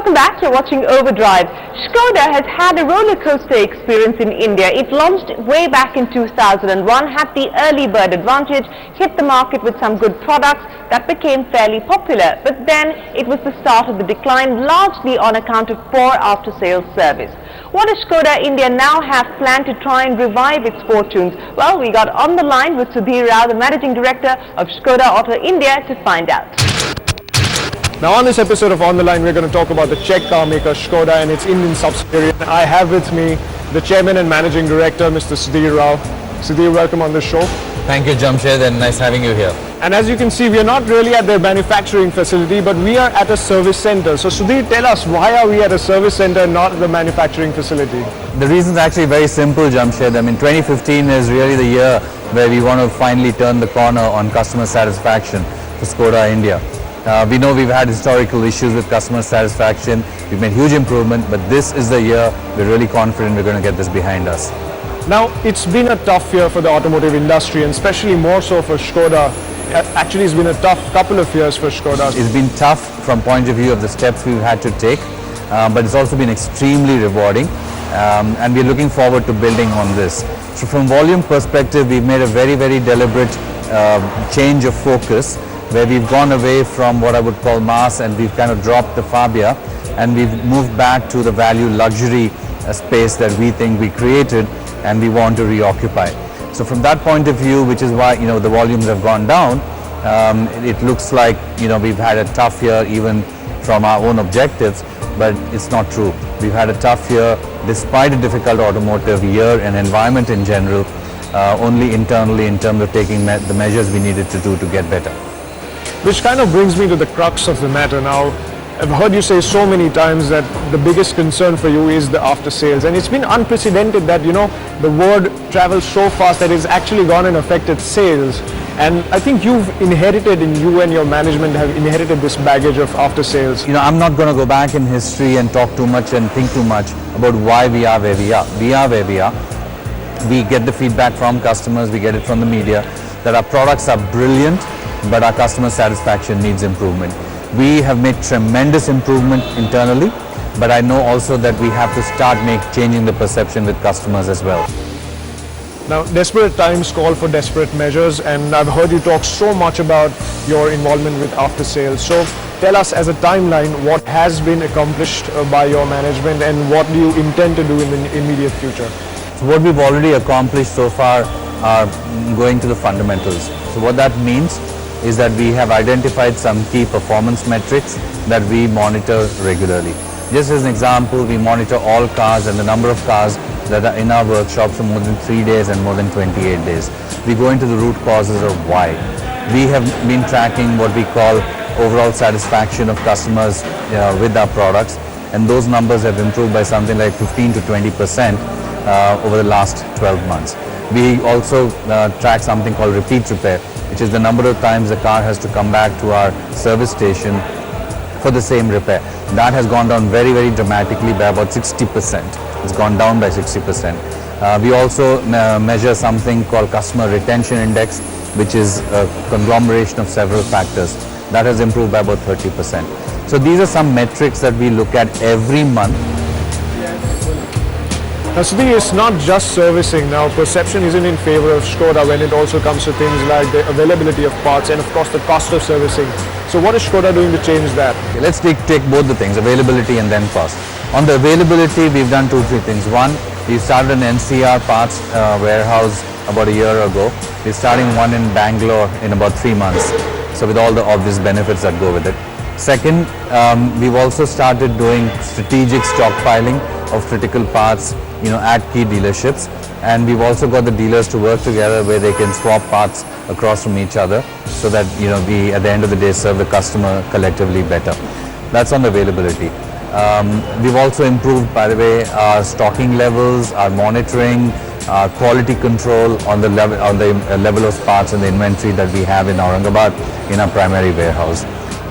Welcome back. You're watching Overdrive. Skoda has had a roller coaster experience in India. It launched way back in 2001, had the early bird advantage, hit the market with some good products that became fairly popular. But then it was the start of the decline, largely on account of poor after-sales service. What does Skoda India now have planned to try and revive its fortunes? Well, we got on the line with Sudhir Rao, the Managing Director of Skoda Auto India, to find out. Now on this episode of On The Line, we're going to talk about the Czech car maker Skoda and its Indian subsidiary. I have with me the Chairman and Managing Director, Mr. Sudhir Rao. Sudhir, welcome on the show. Thank you, Jamshed, and nice having you here. And as you can see, we are not really at their manufacturing facility, but we are at a service center. So Sudhir, tell us, why are we at a service center, not the manufacturing facility? The reason is actually very simple, Jamshed. 2015 is really the year where we want to finally turn the corner on customer satisfaction for Skoda India. We know we've had historical issues with customer satisfaction. We've made huge improvement, but this is the year we're really confident we're going to get this behind us. Now, it's been a tough year for the automotive industry, and especially more so for Skoda. Actually, it's been a tough couple of years for Skoda. It's been tough from point of view of the steps we've had to take, but it's also been extremely rewarding, and we're looking forward to building on this. So from volume perspective, we've made a very, very deliberate change of focus, where we've gone away from what I would call mass, and we've kind of dropped the Fabia, and we've moved back to the value luxury space that we think we created and we want to reoccupy. So from that point of view, which is why the volumes have gone down, it looks like we've had a tough year even from our own objectives, but it's not true. We've had a tough year despite a difficult automotive year and environment in general, only internally in terms of taking the measures we needed to do to get better. Which kind of brings me to the crux of the matter now. I've heard you say so many times that the biggest concern for you is the after sales, and it's been unprecedented that the word travels so fast that it's actually gone and affected sales. And I think you and your management have inherited this baggage of after sales. I'm not going to go back in history and talk too much and think too much about why we are where we are. We are where we are. We get the feedback from customers, we get it from the media, that our products are brilliant, but our customer satisfaction needs improvement. We have made tremendous improvement internally, but I know also that we have to start changing the perception with customers as well. Now, desperate times call for desperate measures, and I've heard you talk so much about your involvement with after sales. So tell us, as a timeline, what has been accomplished by your management and what do you intend to do in the immediate future? So what we've already accomplished so far are going to the fundamentals. So what that means is that we have identified some key performance metrics that we monitor regularly. Just as an example, we monitor all cars and the number of cars that are in our workshops for more than 3 days and more than 28 days. We go into the root causes of why. We have been tracking what we call overall satisfaction of customers with our products, and those numbers have improved by something like 15 to 20% over the last 12 months. We also track something called repeat repair, which is the number of times the car has to come back to our service station for the same repair. That has gone down very, very dramatically by about 60%. It's gone down by 60%. We also measure something called customer retention index, which is a conglomeration of several factors. That has improved by about 30%. So these are some metrics that we look at every month. Now, Sudhir, it's not just servicing. Now, perception isn't in favor of Skoda when it also comes to things like the availability of parts and, of course, the cost of servicing. So what is Skoda doing to change that? Okay, let's take both the things, availability and then cost. On the availability, we've done 2-3 things. One, we started an NCR parts warehouse about a year ago. We're starting one in Bangalore in about 3 months. So with all the obvious benefits that go with it. Second, we've also started doing strategic stockpiling of critical parts at key dealerships, and we've also got the dealers to work together where they can swap parts across from each other so that we at the end of the day serve the customer collectively better. That's on availability. We've also improved, by the way, our stocking levels, our monitoring, our quality control on the level of parts and the inventory that we have in Aurangabad in our primary warehouse.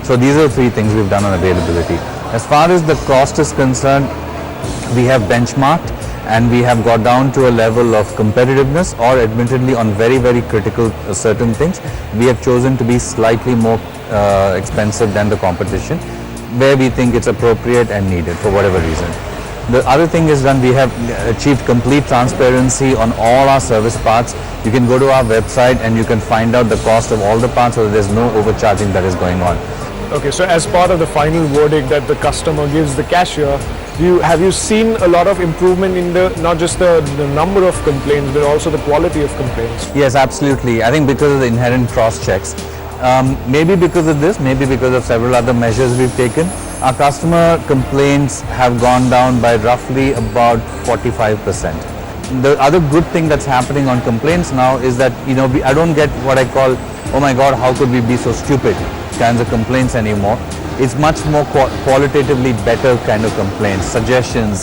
So these are the 3 things we've done on availability. As far as the cost is concerned, we have benchmarked and we have got down to a level of competitiveness, or admittedly on very, very critical certain things, we have chosen to be slightly more expensive than the competition. where we think it's appropriate and needed for whatever reason. The other thing is that we have achieved complete transparency on all our service parts. You can go to our website and you can find out the cost of all the parts, so that there's no overcharging that is going on. Okay, so as part of the final verdict that the customer gives the cashier, have you seen a lot of improvement in not just the number of complaints, but also the quality of complaints? Yes, absolutely. I think because of the inherent cross-checks, maybe because of this, maybe because of several other measures we've taken, our customer complaints have gone down by roughly about 45%. The other good thing that's happening on complaints now is that, I don't get what I call, oh my God, how could we be so stupid kinds of complaints anymore. It's much more qualitatively better kind of complaints, suggestions,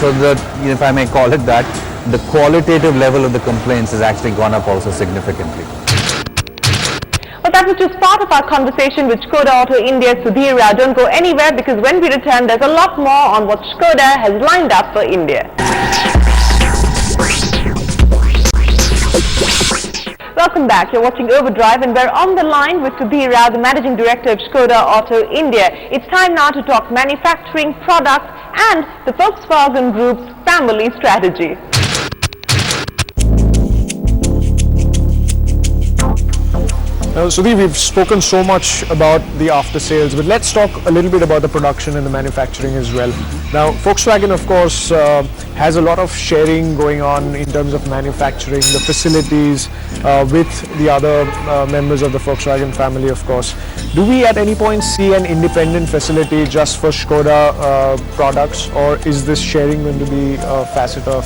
so that, if I may call it that, the qualitative level of the complaints has actually gone up also significantly. Well, that was just part of our conversation with Skoda Auto India, Sudhir Rao. Don't go anywhere, because when we return, there's a lot more on what Skoda has lined up for India. Welcome back. You're watching Overdrive, and we're on the line with Sudhir Rao, the Managing Director of Skoda Auto India. It's time now to talk manufacturing, products, and the Volkswagen Group's family strategy. Now, Sudhir, we've spoken so much about the after sales, but let's talk a little bit about the production and the manufacturing as well. Now, Volkswagen, of course, has a lot of sharing going on in terms of manufacturing, the facilities with the other members of the Volkswagen family, of course. Do we at any point see an independent facility just for Skoda products, or is this sharing going to be a facet of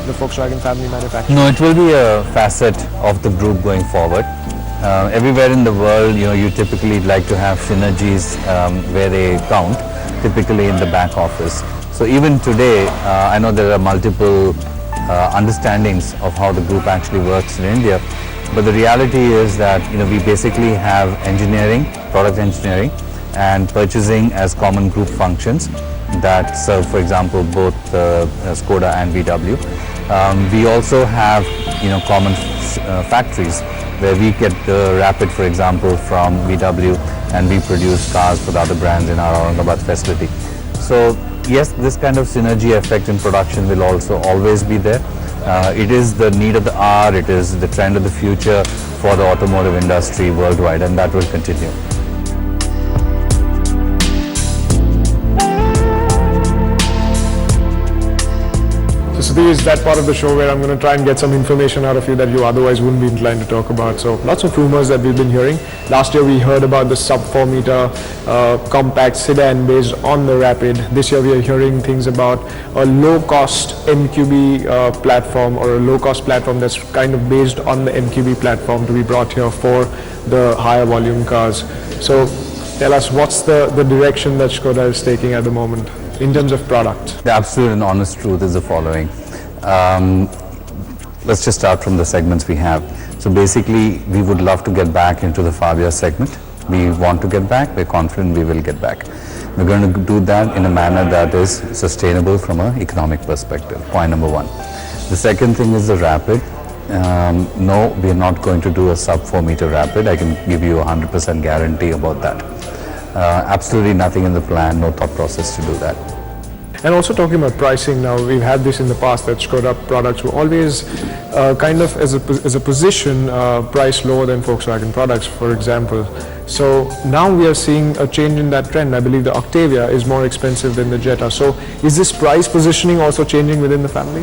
the Volkswagen family manufacturing? No, it will be a facet of the group going forward. Everywhere in the world, you typically like to have synergies where they count, typically in the back office. So even today, I know there are multiple understandings of how the group actually works in India, but the reality is that we basically have engineering, product engineering, and purchasing as common group functions that serve, for example, both Skoda and VW. We also have common factories where we get the Rapid, for example, from VW, and we produce cars for the other brands in our Aurangabad facility. So yes, this kind of synergy effect in production will also always be there. It is the need of the hour, it is the trend of the future for the automotive industry worldwide, and that will continue. So Sudhir, is that part of the show where I'm going to try and get some information out of you that you otherwise wouldn't be inclined to talk about. So lots of rumors that we've been hearing. Last year we heard about the sub 4 meter compact sedan based on the Rapid. This year we are hearing things about a low cost MQB platform, or a low cost platform that's kind of based on the MQB platform to be brought here for the higher volume cars. So tell us, what's the direction that Skoda is taking at the moment in terms of product? The absolute and honest truth is the following. Let's just start from the segments we have. So basically, we would love to get back into the Fabia segment. We want to get back. We're confident we will get back. We're going to do that in a manner that is sustainable from an economic perspective. Point number one. The second thing is the Rapid. No, we are not going to do a sub 4 meter Rapid. I can give you 100% guarantee about that. Absolutely nothing in the plan, no thought process to do that. And also talking about pricing now, we've had this in the past that Skoda products were always kind of as a position priced lower than Volkswagen products, for example. So now we are seeing a change in that trend. I believe the Octavia is more expensive than the Jetta. So is this price positioning also changing within the family?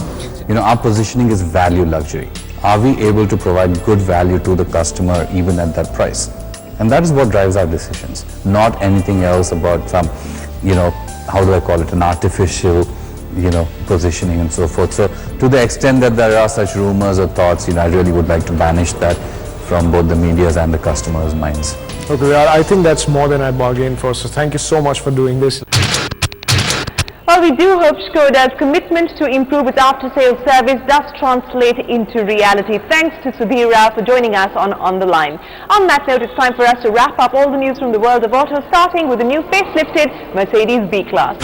Our positioning is value luxury. Are we able to provide good value to the customer even at that price? And that is what drives our decisions, not anything else about some, how do I call it, an artificial, positioning and so forth. So to the extent that there are such rumors or thoughts, I really would like to banish that from both the media's and the customers' minds. Okay, I think that's more than I bargained for. So thank you so much for doing this. Well, we do hope Skoda's commitment to improve its after-sales service does translate into reality. Thanks to Sudhir Rao for joining us on The Line. On that note, it's time for us to wrap up all the news from the world of auto, starting with the new facelifted Mercedes B-Class.